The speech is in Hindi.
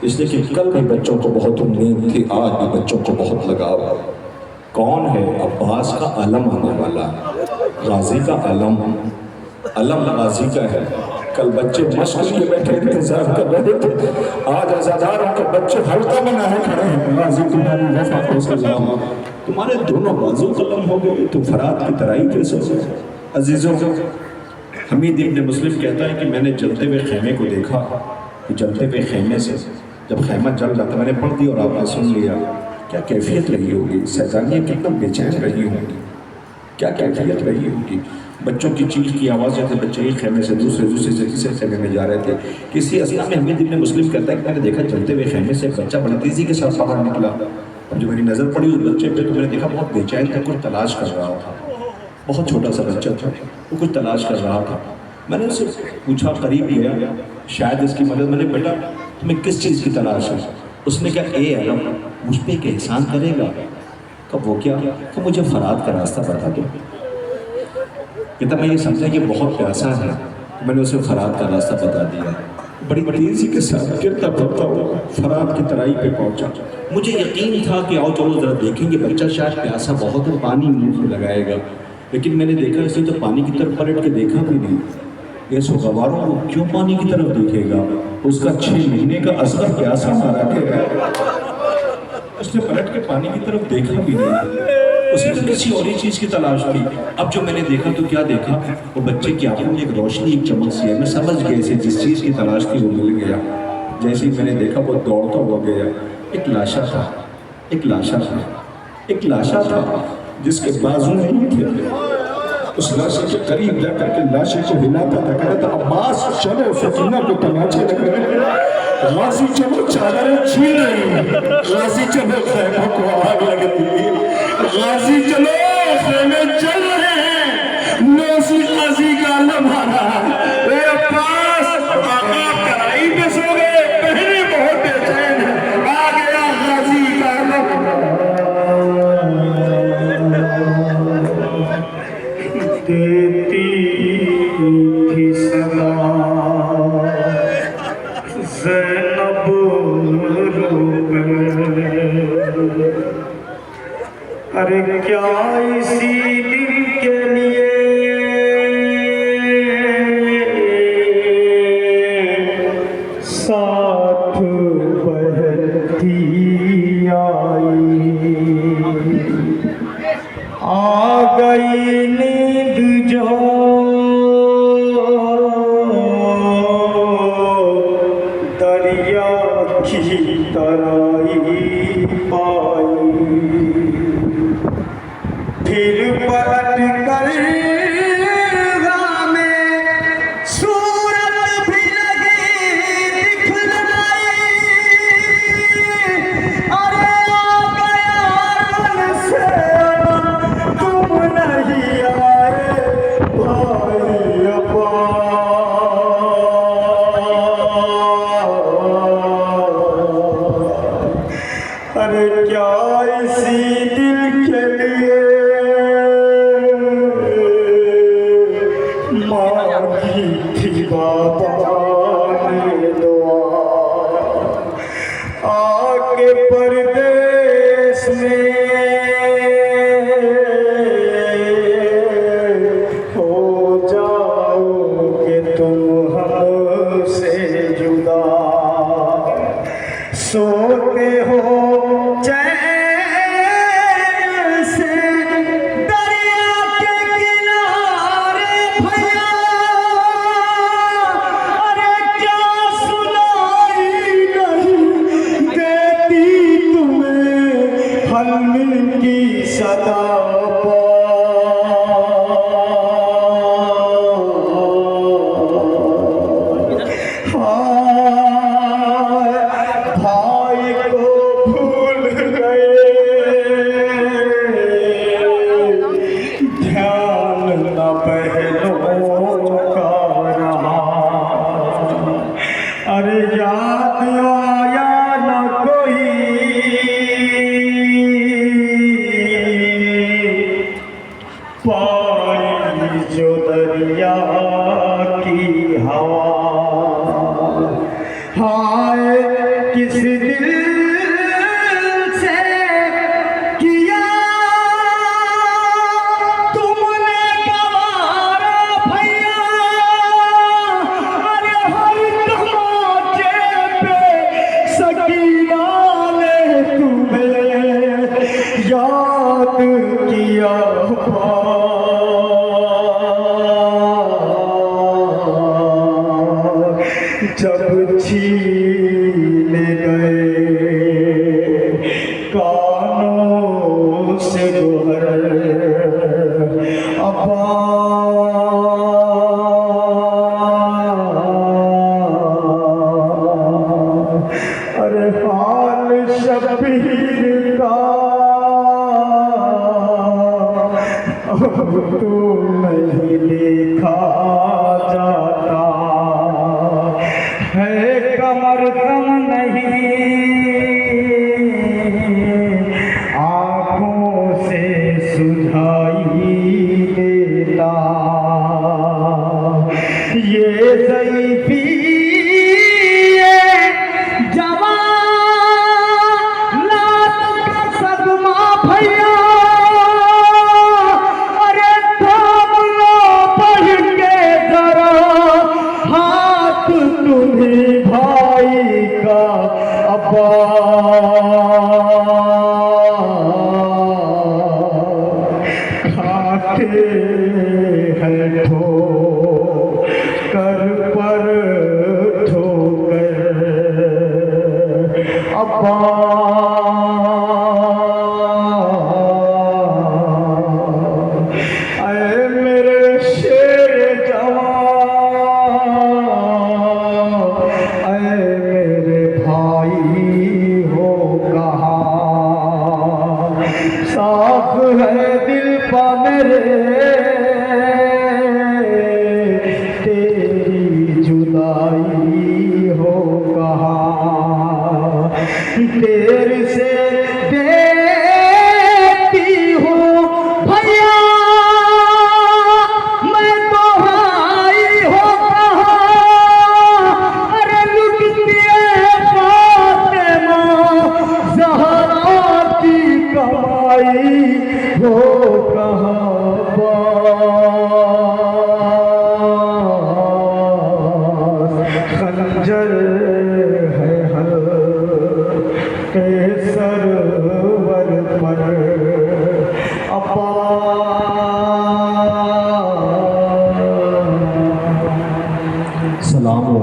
इसलिए कि कल भी बच्चों को बहुत उम्मीद थी, आज भी बच्चों को बहुत लगाव। कौन है? अब्बास का आलम आने वाला, गाजी का आलम, अलम गाजी का है। कल बच्चे मश्क लिए बैठे इंतजार कर रहे थे, आज अज़ादारों के बच्चे हल्का बनाए खड़े हैं। गाजी तुम्हारी वफा को सलाम, तुम्हारे दोनों बाजू कलम हो गए, तुम फरात की तराई कैसे हो? अजीजों, हमीद इब्न मुस्लिम कहता है कि मैंने जलते हुए खेमे को देखा। जलते हुए खेमे से जब खेमा जल रहा था, मैंने पढ़ दिया और आपने सुन लिया। क्या कैफियत रही होगी? सैतानियाँ कितना बेचैन रही होंगी, क्या कैफियत रही होगी। बच्चों की चीख की आवाज़ें थे, बच्चे एक खेमे से दूसरे से तीसरे खेमे में जा रहे थे। किसी असना में हमीद इब्न मुस्लिम कहता है कि मैंने देखा जलते हुए खेमे से एक बच्चा बड़ी तेज़ी के साथ बाहर निकला। और जो मेरी नज़र पड़ी उस बच्चे पे, तो मैंने देखा बहुत बेचैन था, कुछ तलाश कर रहा था। बहुत छोटा सा बच्चा था, वो कुछ तलाश कर रहा था। मैंने उससे पूछा, करीब गया, शायद इसकी मदद। मैंने, बेटा तुम्हें किस चीज़ की तलाश है? उसने कहा, ए अरब, मुझ पर एक एहसान करेगा? कब? वो क्या? कि मुझे फरात का रास्ता बता दो। कहता मैं ये समझा कि बहुत प्यासा है, तो मैंने उसे फरात का रास्ता बता दिया। बड़ी तेज़ी के साथ गिरता पड़ता हुआ फरात की तराई पे पहुंचा। मुझे यकीन था कि आओ चलो ज़रा देखेंगे, बच्चा शायद प्यासा बहुत है, पानी मुँह में लगाएगा। लेकिन मैंने देखा इसे तो पानी की तरफ पलट के देखा भी नहीं। ये सुगवारों को क्यों पानी की तरफ देखेगा? उसका 6 महीने का असगर प्यासा मारा गया, उसने पलट के पानी की तरफ देखा भी नहीं। उसने तो किसी और ही चीज़ की तलाश की। अब जो मैंने देखा तो क्या देखा, वो बच्चे की आंखों में एक रोशनी, एक चमक सी है। मैं समझ गया इसे जिस चीज़ की तलाश थी वो मिल गया। जैसे ही मैंने देखा वो दौड़ता हुआ गया। एक लाशा था, एक लाशा था, एक लाशा था जिसके बाजू नहीं थे। उस लाशे के करीब जाकर के लाशे को हिलाता था, कहता था अब्बास चलो, सकीना को तमाचे लग रहे हैं, गाजी चलो चादरें छीन रही हैं, गाजी चलो खेमों को आग लग रही है, गाजी चलो खेमे जल रहे हैं, नौसी गाजी का लम्हारा। ए अब्बास, आका तराई पे सो गए, पहले बहुत बेचैन है, आ गया गाजी का लम्हारा। देती थी सदा ज़ैनब अरे क्या इसी दिन के लिए साथ बहती आई, आ गई नींद जो दरिया की तराई पाई, फिर पलट कर में सूरत भी लगी दिखलाई। अरे आ गया से तुम नहीं आए भाई अब्बास। अरे क्या इसी दिल के लिए मांगी थी बाबा ने दुआ, आके परदेश में हो जाओगे तुम हमसे जुदा, सोते हो चैन से दरिया के किनारे भैया। अरे क्या सुनाई नहीं देती तुम्हें हलमिल की सदा भाई को किस दिल से किया तुमने गवारा भैया, अरे हर तमाचे पे सकीना ने तुम्हें याद किया। जब छीन गए कानों से गोहर अब्बा, अरे हाल शबीर का अब तो नहीं देखा जाता है, कमर कम नहीं आँखों से सुझाई देता। ये ज़ईफ़ी जवान का सदमा भैया, अरे थाम लो पढ़ के जरा हाथ तुम्हें भाई का अब्बा। खाते हैं ठोकर पर ठोकर अब्बा, ऐ मेरे शेर जवान, ऐ मेरे भाई हो कहाँ, साफ है दिल पा मेरे तेरी जुदाई हो कहाँ। देर से देखती हूँ भैया मैं तो हाई हो कहाँ, अरे लुटती है फातिमा ज़हरा की कमाई हो कहाँ। खंजर